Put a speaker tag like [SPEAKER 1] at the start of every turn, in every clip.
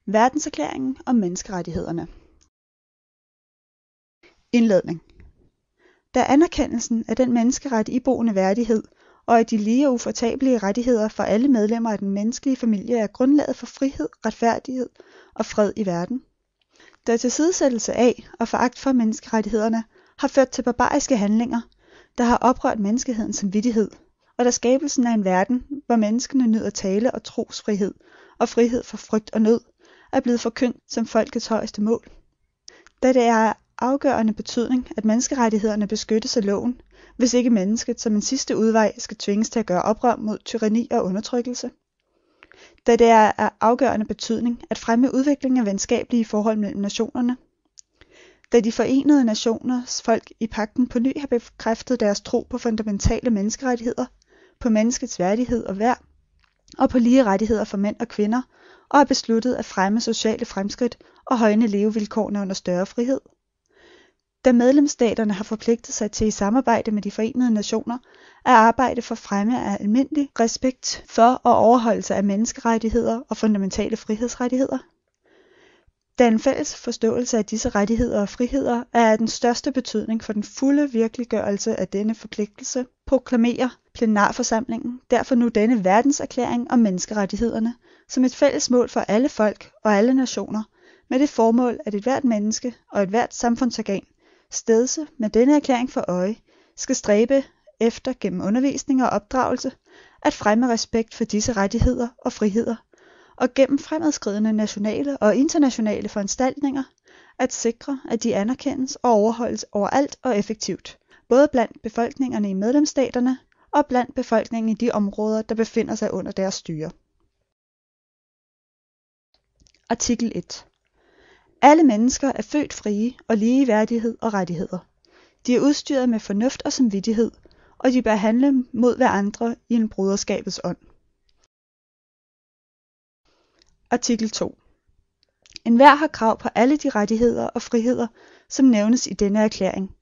[SPEAKER 1] Verdenserklæringen om menneskerettighederne. Indledning. Da anerkendelsen af den menneskeret iboende værdighed og af de lige og ufortabelige rettigheder for alle medlemmer af den menneskelige familie er grundlaget for frihed, retfærdighed og fred i verden. Da tilsidesættelse af og foragt for menneskerettighederne har ført til barbariske handlinger, der har oprørt menneskehedens samvittighed, og da skabelsen af en verden, hvor menneskene nyder tale- og trosfrihed og frihed fra frygt og nød, er blevet forkyndt som folkets højeste mål. Da det er af afgørende betydning, at menneskerettighederne beskyttes af loven, hvis ikke mennesket som en sidste udvej skal tvinges til at gøre oprør mod tyranni og undertrykkelse. Da det er af afgørende betydning at fremme udviklingen af venskabelige forhold mellem nationerne. Da de forenede nationers folk i pagten på ny har bekræftet deres tro på fundamentale menneskerettigheder, på menneskets værdighed og værd, og på lige rettigheder for mænd og kvinder, og har besluttet at fremme sociale fremskridt og højne levevilkårene under større frihed. Da medlemsstaterne har forpligtet sig til i samarbejde med de forenede nationer at arbejde for fremme af almindelig respekt for og overholdelse af menneskerettigheder og fundamentale frihedsrettigheder. Da en fælles forståelse af disse rettigheder og friheder er af den største betydning for den fulde virkeliggørelse af denne forpligtelse, proklamerer plenarforsamlingen derfor nu denne verdenserklæring om menneskerettighederne som et fælles mål for alle folk og alle nationer, med det formål, at et hvert menneske og et hvert samfundsorgan, stedse med denne erklæring for øje, skal stræbe efter gennem undervisning og opdragelse at fremme respekt for disse rettigheder og friheder, og gennem fremadskridende nationale og internationale foranstaltninger at sikre, at de anerkendes og overholdes overalt og effektivt, både blandt befolkningerne i medlemsstaterne og blandt befolkningen i de områder, der befinder sig under deres styre. Artikel 1. Alle mennesker er født frie og lige i værdighed og rettigheder. De er udstyret med fornuft og samvittighed, og de bør handle mod hverandre i en broderskabets ånd. Artikel 2. Enhver har krav på alle de rettigheder og friheder, som nævnes i denne erklæring,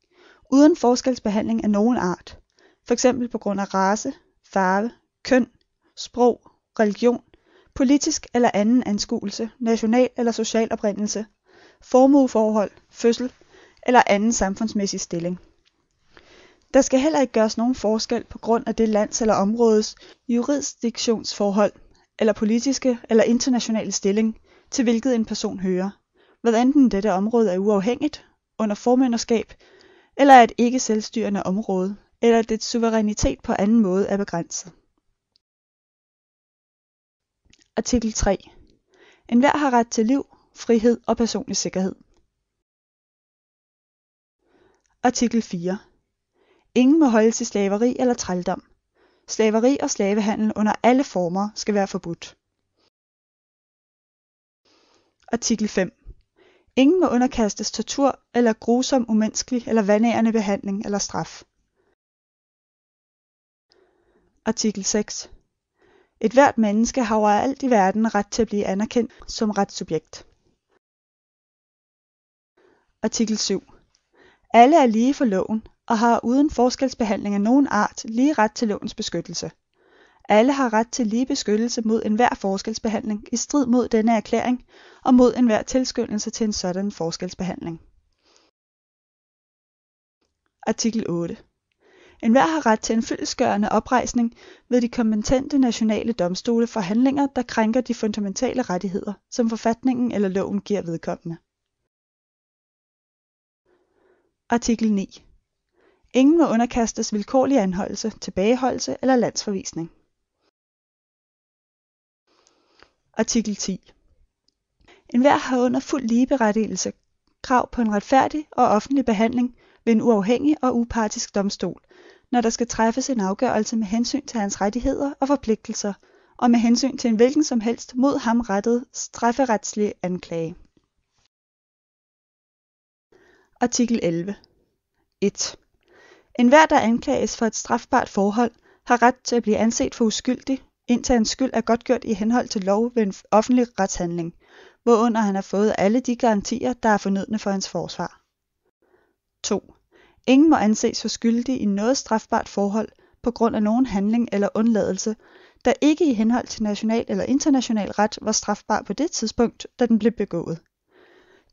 [SPEAKER 1] uden forskelsbehandling af nogen art, f.eks. på grund af race, farve, køn, sprog, religion, politisk eller anden anskuelse, national eller social oprindelse, formueforhold, fødsel eller anden samfundsmæssig stilling. Der skal heller ikke gøres nogen forskel på grund af det lands eller områdes jurisdiktionsforhold eller politiske eller internationale stilling, til hvilket en person hører, hvad enten dette område er uafhængigt, under formynderskab, eller er et ikke selvstyrende område, eller at dets suverænitet på anden måde er begrænset. Artikel 3. Enhver har ret til liv, frihed og personlig sikkerhed. Artikel 4. Ingen må holdes i slaveri eller trældom. Slaveri og slavehandel under alle former skal være forbudt. Artikel 5. Ingen må underkastes tortur eller grusom, umenneskelig eller vanærende behandling eller straf. Artikel 6. Et hvert menneske har overalt i verden ret til at blive anerkendt som retssubjekt. Artikel 7. Alle er lige for loven og har uden forskelsbehandling af nogen art lige ret til lovens beskyttelse. Alle har ret til lige beskyttelse mod enhver forskelsbehandling i strid mod denne erklæring og mod enhver tilskyndelse til en sådan forskelsbehandling. Artikel 8. Enhver har ret til en fyldestgørende oprejsning ved de kompetente nationale domstole for handlinger, der krænker de fundamentale rettigheder, som forfatningen eller loven giver vedkommende. Artikel 9. Ingen må underkastes vilkårlig anholdelse, tilbageholdelse eller landsforvisning. Artikel 10. Enhver har under fuld ligeberettigelse krav på en retfærdig og offentlig behandling ved en uafhængig og upartisk domstol, når der skal træffes en afgørelse med hensyn til hans rettigheder og forpligtelser, og med hensyn til en hvilken som helst mod ham rettet strafferetslig anklage. Artikel 11. 1. Enhver, der anklages for et strafbart forhold, har ret til at blive anset for uskyldig, indtil hans skyld er godtgjort i henhold til lov ved en offentlig retshandling, hvorunder han har fået alle de garantier, der er fornødne for hans forsvar. 2. Ingen må anses for skyldig i noget strafbart forhold på grund af nogen handling eller undladelse, der ikke i henhold til national eller international ret var strafbar på det tidspunkt, da den blev begået.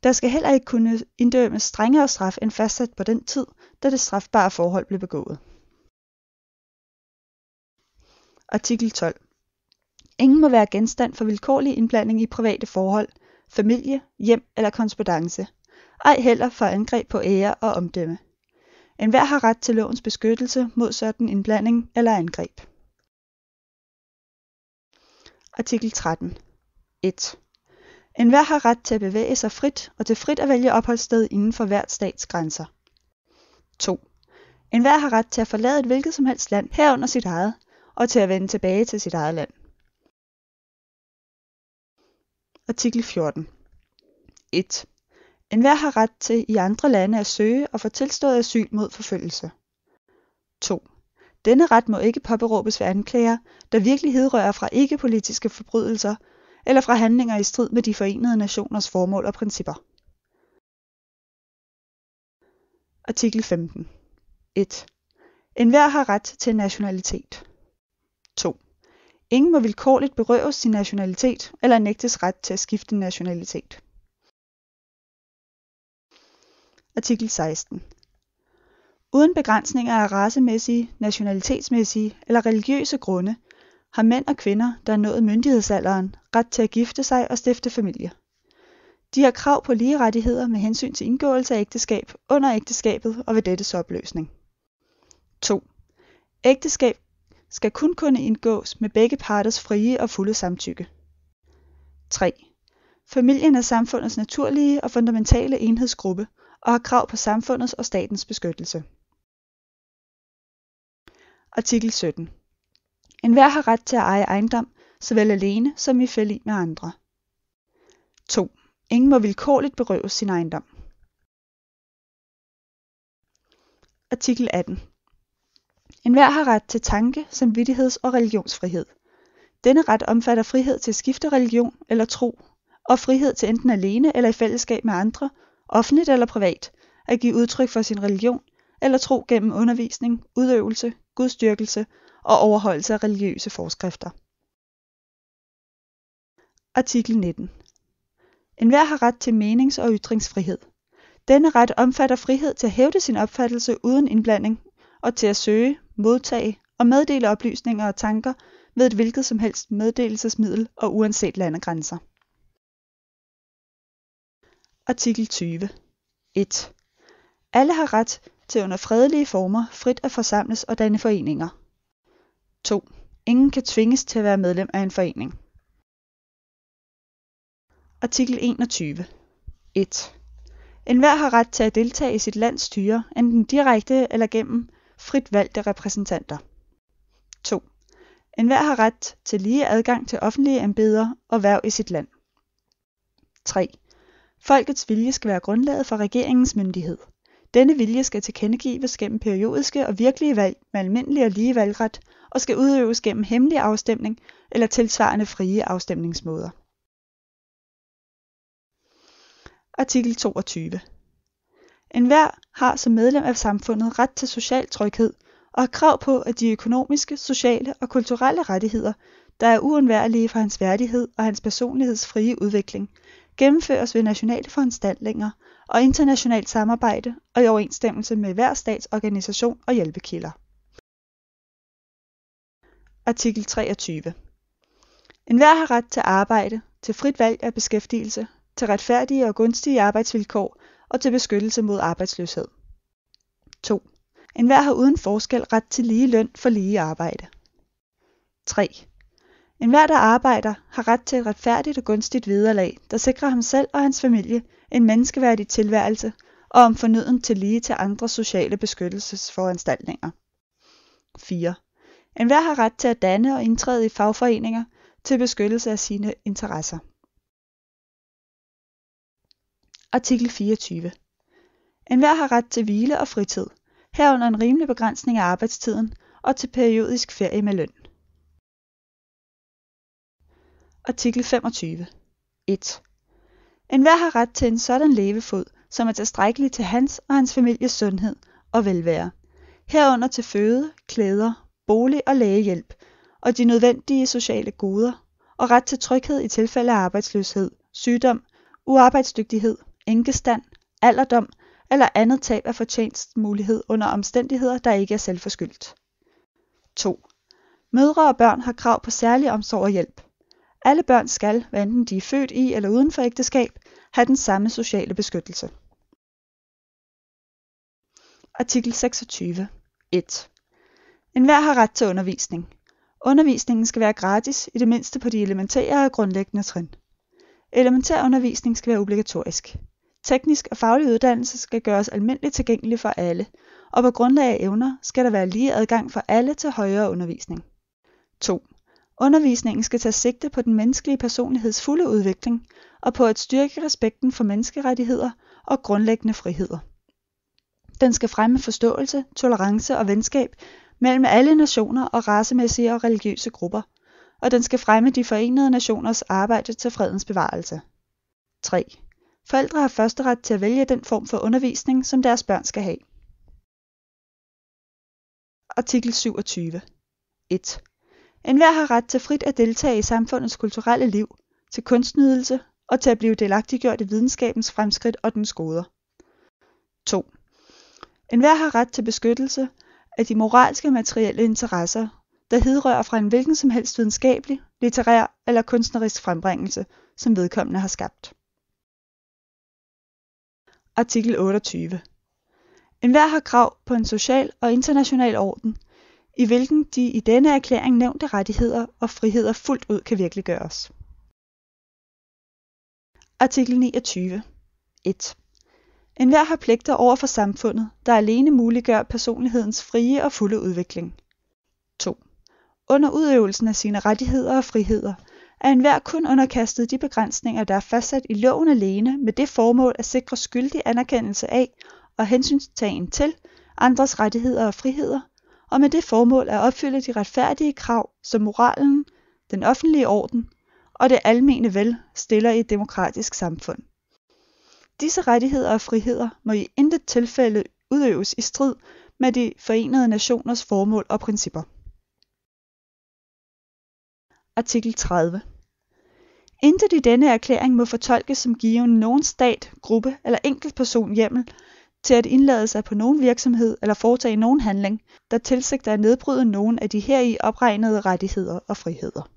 [SPEAKER 1] Der skal heller ikke kunne inddømmes strengere straf end fastsat på den tid, da det strafbare forhold blev begået. Artikel 12. Ingen må være genstand for vilkårlig indblanding i private forhold, familie, hjem eller korrespondance, ej heller for angreb på ære og omdømme. Enhver har ret til lovens beskyttelse mod sådan indblanding eller angreb. Artikel 13. 1. Enhver har ret til at bevæge sig frit og til frit at vælge opholdssted inden for hvert stats grænser. 2. Enhver har ret til at forlade et hvilket som helst land herunder sit eget, og til at vende tilbage til sit eget land. Artikel 14. 1. Enhver har ret til i andre lande at søge og få tilstået asyl mod forfølgelse. 2. Denne ret må ikke påberåbes ved anklager, der virkelig hidrører fra ikke-politiske forbrydelser eller fra handlinger i strid med de forenede nationers formål og principper. Artikel 15. 1. Enhver har ret til nationalitet. 2. Ingen må vilkårligt berøves sin nationalitet eller nægtes ret til at skifte nationalitet. Artikel 16. Uden begrænsninger af racemæssige, nationalitetsmæssige eller religiøse grunde, har mænd og kvinder, der er nået myndighedsalderen, ret til at gifte sig og stifte familie. De har krav på lige rettigheder med hensyn til indgåelse af ægteskab under ægteskabet og ved dettes opløsning. 2. Ægteskab skal kun kunne indgås med begge parters frie og fulde samtykke. 3. Familien er samfundets naturlige og fundamentale enhedsgruppe og har krav på samfundets og statens beskyttelse. Artikel 17. Enhver har ret til at eje ejendom, såvel alene som i fællesskab med andre. 2. Ingen må vilkårligt berøves sin ejendom. Artikel 18. Enhver har ret til tanke-, samvittigheds- og religionsfrihed. Denne ret omfatter frihed til at skifte religion eller tro, og frihed til enten alene eller i fællesskab med andre, offentligt eller privat, at give udtryk for sin religion eller tro gennem undervisning, udøvelse, gudstyrkelse og overholdelse af religiøse forskrifter. Artikel 19. Enhver har ret til menings- og ytringsfrihed. Denne ret omfatter frihed til at hævde sin opfattelse uden indblanding og til at søge, modtage og meddele oplysninger og tanker ved et hvilket som helst meddelelsesmiddel og uanset landegrænser. Artikel 20. 1. Alle har ret til under fredelige former frit at forsamles og danne foreninger. 2. Ingen kan tvinges til at være medlem af en forening. Artikel 21. 1. Enhver har ret til at deltage i sit lands styre, enten direkte eller gennem frit valgte repræsentanter. 2. Enhver har ret til lige adgang til offentlige embeder og hverv i sit land. 3. Folkets vilje skal være grundlaget for regeringens myndighed. Denne vilje skal tilkendegives gennem periodiske og virkelige valg med almindelig og lige valgret og skal udøves gennem hemmelig afstemning eller tilsvarende frie afstemningsmåder. Artikel 22. Enhver har som medlem af samfundet ret til social tryghed og har krav på, at de økonomiske, sociale og kulturelle rettigheder, der er uundværlige for hans værdighed og hans personligheds frie udvikling, gennemføres ved nationale foranstaltninger og internationalt samarbejde og i overensstemmelse med hver stats organisation og hjælpekilder. Artikel 23. Enhver har ret til arbejde, til frit valg af beskæftigelse, til retfærdige og gunstige arbejdsvilkår og til beskyttelse mod arbejdsløshed. 2. Enhver har uden forskel ret til lige løn for lige arbejde. 3. Enhver, der arbejder, har ret til et retfærdigt og gunstigt vederlag, der sikrer ham selv og hans familie en menneskeværdig tilværelse og om fornøden til lige til andre sociale beskyttelsesforanstaltninger. 4. Enhver har ret til at danne og indtræde i fagforeninger til beskyttelse af sine interesser. Artikel 24. Enhver har ret til hvile og fritid, herunder en rimelig begrænsning af arbejdstiden og til periodisk ferie med løn. Artikel 25. 1. Enhver har ret til en sådan levefod, som er tilstrækkelig til hans og hans families sundhed og velvære, herunder til føde, klæder, bolig og lægehjælp, og de nødvendige sociale goder, og ret til tryghed i tilfælde af arbejdsløshed, sygdom, uarbejdsdygtighed, enkestand, alderdom eller andet tab af fortjenstmulighed under omstændigheder, der ikke er selvforskyldt. 2. Mødre og børn har krav på særlig omsorg og hjælp. Alle børn skal, hvad enten de er født i eller uden for ægteskab, have den samme sociale beskyttelse. Artikel 26. 1. Enhver har ret til undervisning. Undervisningen skal være gratis, i det mindste på de elementære og grundlæggende trin. Elementær undervisning skal være obligatorisk. Teknisk og faglig uddannelse skal gøres almindeligt tilgængelig for alle, og på grundlag af evner skal der være lige adgang for alle til højere undervisning. 2. Undervisningen skal tage sigte på den menneskelige personligheds fulde udvikling og på at styrke respekten for menneskerettigheder og grundlæggende friheder. Den skal fremme forståelse, tolerance og venskab mellem alle nationer og racemæssige og religiøse grupper, og den skal fremme de forenede nationers arbejde til fredens bevarelse. 3. Forældre har førsteret til at vælge den form for undervisning, som deres børn skal have. Artikel 27. 1. Enhver har ret til frit at deltage i samfundets kulturelle liv, til kunstnydelse og til at blive delagtiggjort i videnskabens fremskridt og dens goder. 2. Enhver har ret til beskyttelse af de moralske og materielle interesser, der hidrører fra en hvilken som helst videnskabelig, litterær eller kunstnerisk frembringelse, som vedkommende har skabt. Artikel 28. Enhver har krav på en social og international orden, i hvilken de i denne erklæring nævnte rettigheder og friheder fuldt ud kan virkeliggøres. Artikel 29. 1. Enhver har pligter over for samfundet, der alene muliggør personlighedens frie og fulde udvikling. 2. Under udøvelsen af sine rettigheder og friheder er enhver kun underkastet de begrænsninger, der er fastsat i loven alene med det formål at sikre skyldig anerkendelse af og hensyntagen til andres rettigheder og friheder, og med det formål at opfylde de retfærdige krav, som moralen, den offentlige orden og det almene vel stiller i et demokratisk samfund. Disse rettigheder og friheder må i intet tilfælde udøves i strid med de forenede nationers formål og principper. Artikel 30. Intet i denne erklæring må fortolkes som givende nogen stat, gruppe eller enkeltperson hjemmel til at indlade sig på nogen virksomhed eller foretage nogen handling, der tilsigter at nedbryde nogen af de heri opregnede rettigheder og friheder.